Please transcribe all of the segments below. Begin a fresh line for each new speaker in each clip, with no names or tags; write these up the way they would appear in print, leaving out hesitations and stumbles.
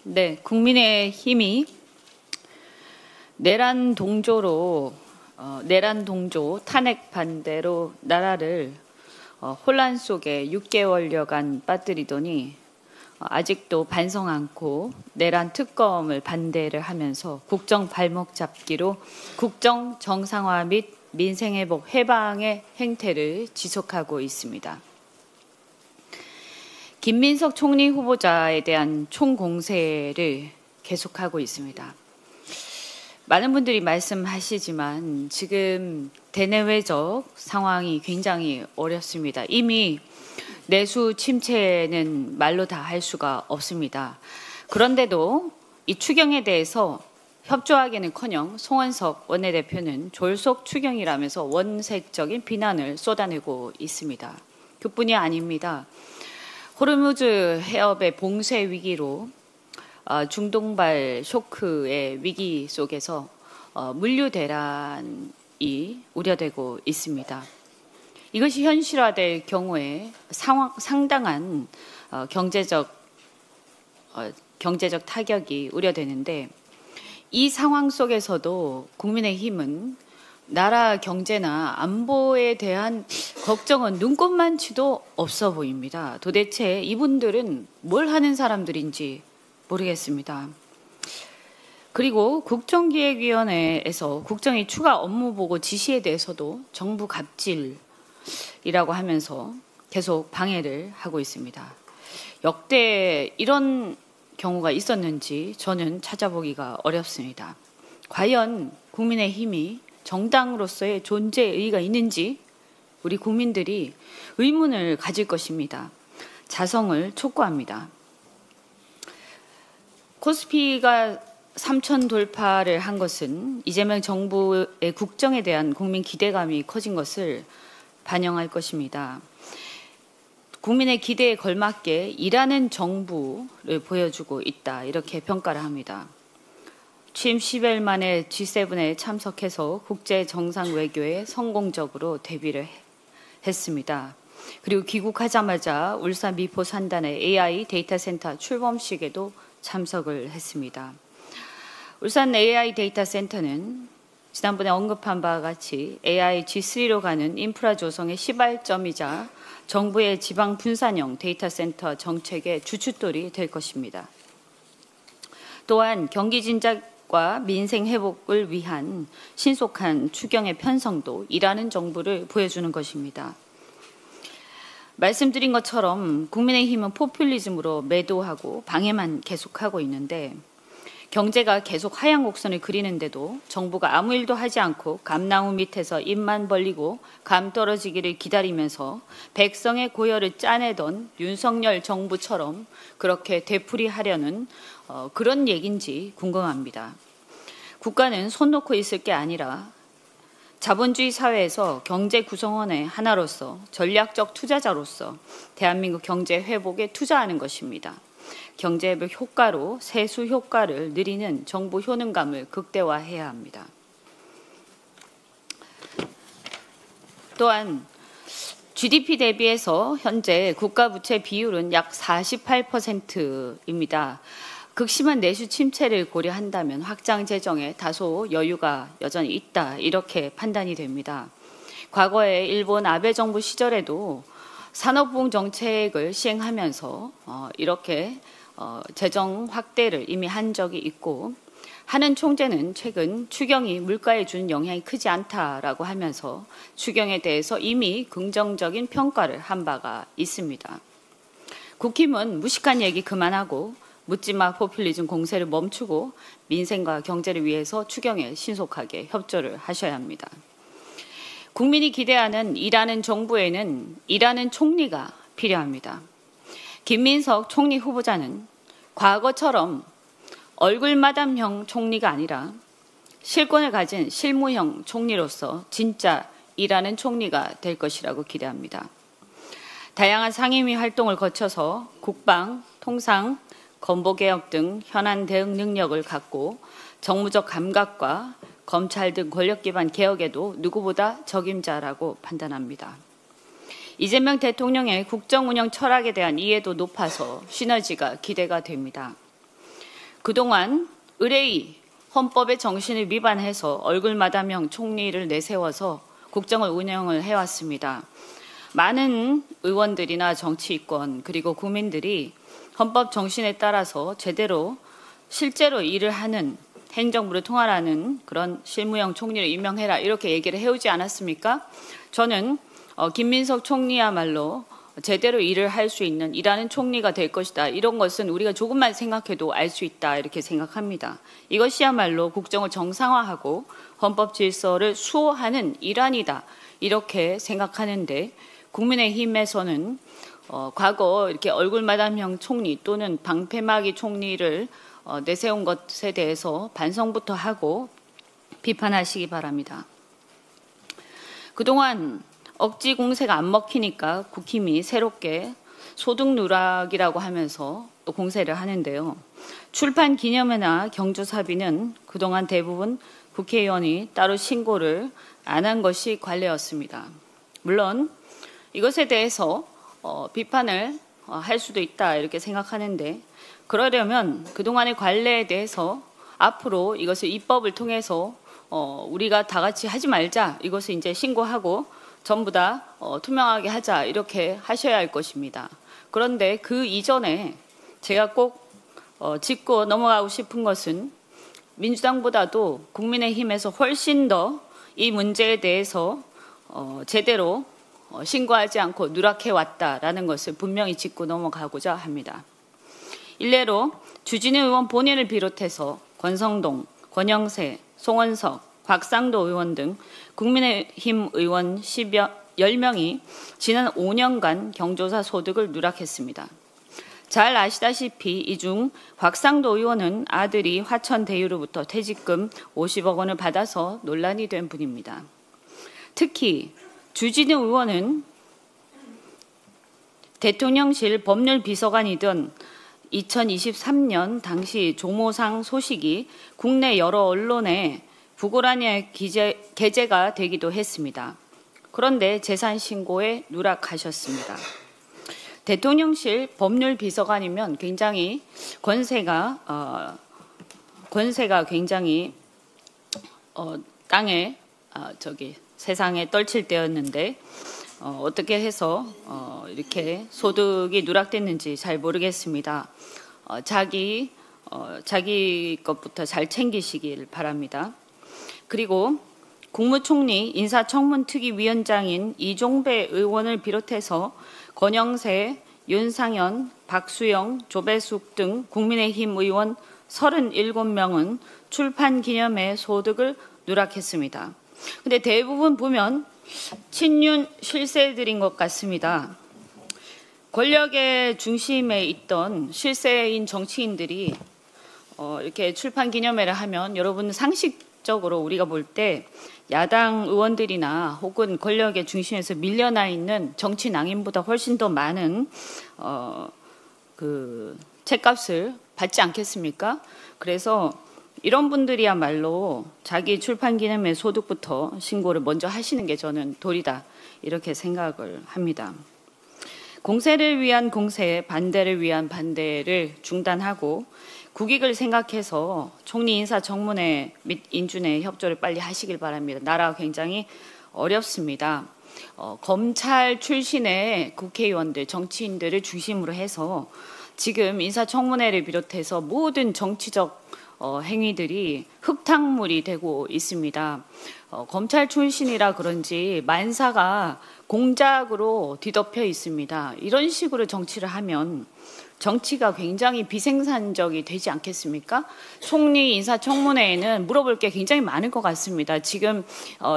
네, 국민의힘이 내란 동조 탄핵 반대로 나라를 혼란 속에 6개월여간 빠뜨리더니 아직도 반성 않고 내란 특검을 반대를 하면서 국정 발목 잡기로 국정 정상화 및 민생회복 해방의 행태를 지속하고 있습니다. 김민석 총리 후보자에 대한 총공세를 계속하고 있습니다. 많은 분들이 말씀하시지만 지금 대내외적 상황이 굉장히 어렵습니다. 이미 내수 침체는 말로 다 할 수가 없습니다. 그런데도 이 추경에 대해서 협조하기는커녕 송원석 원내대표는 졸속 추경이라면서 원색적인 비난을 쏟아내고 있습니다. 그뿐이 아닙니다. 호르무즈 해협의 봉쇄 위기로 중동발 쇼크의 위기 속에서 물류 대란이 우려되고 있습니다. 이것이 현실화될 경우에 상당한 경제적 타격이 우려되는데 이 상황 속에서도 국민의힘은 나라 경제나 안보에 대한 걱정은 눈꼽만치도 없어 보입니다. 도대체 이분들은 뭘 하는 사람들인지 모르겠습니다. 그리고 국정기획위원회에서 국정의 추가 업무 보고 지시에 대해서도 정부 갑질이라고 하면서 계속 방해를 하고 있습니다. 역대 이런 경우가 있었는지 저는 찾아보기가 어렵습니다. 과연 국민의힘이 정당으로서의 존재 의의가 있는지 우리 국민들이 의문을 가질 것입니다. 자성을 촉구합니다. 코스피가 3천 돌파를 한 것은 이재명 정부의 국정에 대한 국민 기대감이 커진 것을 반영할 것입니다. 국민의 기대에 걸맞게 일하는 정부를 보여주고 있다, 이렇게 평가를 합니다. 취임 10일 만에 G7에 참석해서 국제 정상 외교에 성공적으로 데뷔를 했습니다. 그리고 귀국하자마자 울산 미포 산단의 AI 데이터 센터 출범식에도 참석을 했습니다. 울산 AI 데이터 센터는 지난번에 언급한 바와 같이 AI G3로 가는 인프라 조성의 시발점이자 정부의 지방 분산형 데이터 센터 정책의 주춧돌이 될 것입니다. 또한 경기 진작과 민생 회복을 위한 신속한 추경의 편성도 일하는 정부를 보여주는 것입니다. 말씀드린 것처럼 국민의힘은 포퓰리즘으로 매도하고 방해만 계속하고 있는데 경제가 계속 하향 곡선을 그리는데도 정부가 아무 일도 하지 않고 감나무 밑에서 입만 벌리고 감 떨어지기를 기다리면서 백성의 고열을 짜내던 윤석열 정부처럼 그렇게 되풀이하려는 그런 얘기인지 궁금합니다. 국가는 손 놓고 있을 게 아니라 자본주의 사회에서 경제 구성원의 하나로서 전략적 투자자로서 대한민국 경제 회복에 투자하는 것입니다. 경제 회복 효과로 세수 효과를 누리는 정부 효능감을 극대화해야 합니다. 또한 GDP 대비해서 현재 국가 부채 비율은 약 48%입니다. 극심한 내수 침체를 고려한다면 확장 재정에 다소 여유가 여전히 있다, 이렇게 판단이 됩니다. 과거에 일본 아베 정부 시절에도 산업부흥 정책을 시행하면서 이렇게 재정 확대를 이미 한 적이 있고, 하는 총재는 최근 추경이 물가에 주는 영향이 크지 않다라고 하면서 추경에 대해서 이미 긍정적인 평가를 한 바가 있습니다. 국힘은 무식한 얘기 그만하고 묻지마 포퓰리즘 공세를 멈추고 민생과 경제를 위해서 추경에 신속하게 협조를 하셔야 합니다. 국민이 기대하는 일하는 정부에는 일하는 총리가 필요합니다. 김민석 총리 후보자는 과거처럼 얼굴마담형 총리가 아니라 실권을 가진 실무형 총리로서 진짜 일하는 총리가 될 것이라고 기대합니다. 다양한 상임위 활동을 거쳐서 국방, 통상, 건보개혁 등 현안 대응 능력을 갖고 정무적 감각과 검찰 등 권력기반 개혁에도 누구보다 적임자라고 판단합니다. 이재명 대통령의 국정운영 철학에 대한 이해도 높아서 시너지가 기대가 됩니다. 그동안 의뢰의 헌법의 정신을 위반해서 얼굴마담형 총리를 내세워서 국정을 운영을 해왔습니다. 많은 의원들이나 정치인권 그리고 국민들이 헌법 정신에 따라서 제대로 실제로 일을 하는 행정부를 통할하는 그런 실무형 총리를 임명해라 이렇게 얘기를 해오지 않았습니까? 저는 김민석 총리야말로 제대로 일을 할 수 있는 일하는 총리가 될 것이다. 이런 것은 우리가 조금만 생각해도 알 수 있다 이렇게 생각합니다. 이것이야말로 국정을 정상화하고 헌법 질서를 수호하는 일환이다 이렇게 생각하는데 국민의힘에서는 과거 이렇게 얼굴마담형 총리 또는 방패막이 총리를 내세운 것에 대해서 반성부터 하고 비판하시기 바랍니다. 그동안 억지 공세가 안 먹히니까 국힘이 새롭게 소득 누락이라고 하면서 또 공세를 하는데요. 출판 기념회나 경조사비는 그동안 대부분 국회의원이 따로 신고를 안 한 것이 관례였습니다. 물론 이것에 대해서 비판을 할 수도 있다 이렇게 생각하는데 그러려면 그동안의 관례에 대해서 앞으로 이것을 입법을 통해서 우리가 다 같이 하지 말자 이것을 이제 신고하고 전부 다 투명하게 하자 이렇게 하셔야 할 것입니다. 그런데 그 이전에 제가 꼭 짚고 넘어가고 싶은 것은 민주당보다도 국민의힘에서 훨씬 더 이 문제에 대해서 제대로 신고하지 않고 누락해 왔다라는 것을 분명히 짚고 넘어가고자 합니다. 일례로 주진우 의원 본인을 비롯해서 권성동, 권영세, 송원석, 곽상도 의원 등 국민의힘 의원 10명이 지난 5년간 경조사 소득을 누락했습니다. 잘 아시다시피 이 중 곽상도 의원은 아들이 화천대유로부터 퇴직금 50억 원을 받아서 논란이 된 분입니다. 특히 주진우 의원은 대통령실 법률비서관이던 2023년 당시 조모상 소식이 국내 여러 언론에 부고란에 게재가 되기도 했습니다. 그런데 재산 신고에 누락하셨습니다. 대통령실 법률비서관이면 굉장히 권세가 굉장히 땅에 세상에 떨칠 때였는데 어떻게 해서 이렇게 소득이 누락됐는지 잘 모르겠습니다. 자기 것부터 잘 챙기시길 바랍니다. 그리고 국무총리 인사청문특위위원장인 이종배 의원을 비롯해서 권영세, 윤상현, 박수영, 조배숙 등 국민의힘 의원 37명은 출판 기념회 소득을 누락했습니다. 근데 대부분 보면 친윤 실세들인 것 같습니다. 권력의 중심에 있던 실세인 정치인들이 이렇게 출판 기념회를 하면 여러분 상식적으로 우리가 볼 때 야당 의원들이나 혹은 권력의 중심에서 밀려나 있는 정치 낭인보다 훨씬 더 많은 그 책값을 받지 않겠습니까? 그래서 이런 분들이야말로 자기 출판 기념회 소득부터 신고를 먼저 하시는 게 저는 도리다 이렇게 생각을 합니다. 공세를 위한 공세, 반대를 위한 반대를 중단하고 국익을 생각해서 총리 인사청문회 및 인준회 협조를 빨리 하시길 바랍니다. 나라가 굉장히 어렵습니다. 검찰 출신의 국회의원들, 정치인들을 중심으로 해서 지금 인사청문회를 비롯해서 모든 정치적 행위들이 흙탕물이 되고 있습니다. 검찰 출신이라 그런지 만사가 공작으로 뒤덮여 있습니다. 이런 식으로 정치를 하면 정치가 굉장히 비생산적이 되지 않겠습니까? 총리 인사청문회에는 물어볼 게 굉장히 많을 것 같습니다. 지금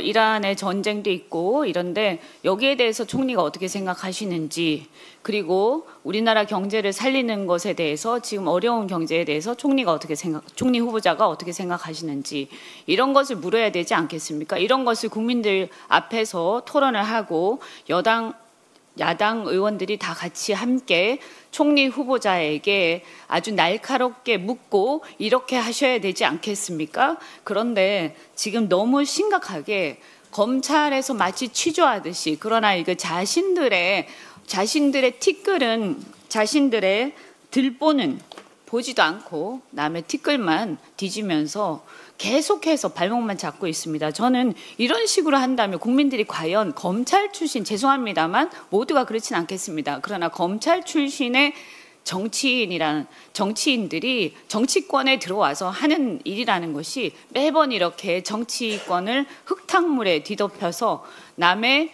이란에 전쟁도 있고 이런데 여기에 대해서 총리가 어떻게 생각하시는지 그리고 우리나라 경제를 살리는 것에 대해서 지금 어려운 경제에 대해서 총리 후보자가 어떻게 생각하시는지 이런 것을 물어야 되지 않겠습니까? 이런 것을 국민들 앞에서 토론을 하고 야당 의원들이 다 같이 함께 총리 후보자에게 아주 날카롭게 묻고 이렇게 하셔야 되지 않겠습니까? 그런데 지금 너무 심각하게 검찰에서 마치 취조하듯이 그러나 이거 자신들의 티끌은 자신들의 들보는 보지도 않고 남의 티끌만 뒤지면서 계속해서 발목만 잡고 있습니다. 저는 이런 식으로 한다면 국민들이 과연 검찰 출신, 죄송합니다만 모두가 그렇진 않겠습니다. 그러나 검찰 출신의 정치인들이 정치권에 들어와서 하는 일이라는 것이 매번 이렇게 정치권을 흙탕물에 뒤덮여서 남의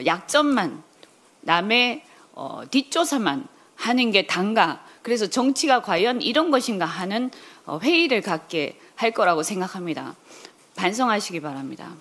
약점만, 남의 뒷조사만 하는 게 단가. 그래서 정치가 과연 이런 것인가 하는 회의를 갖게 할 거라고 생각합니다. 반성하시기 바랍니다.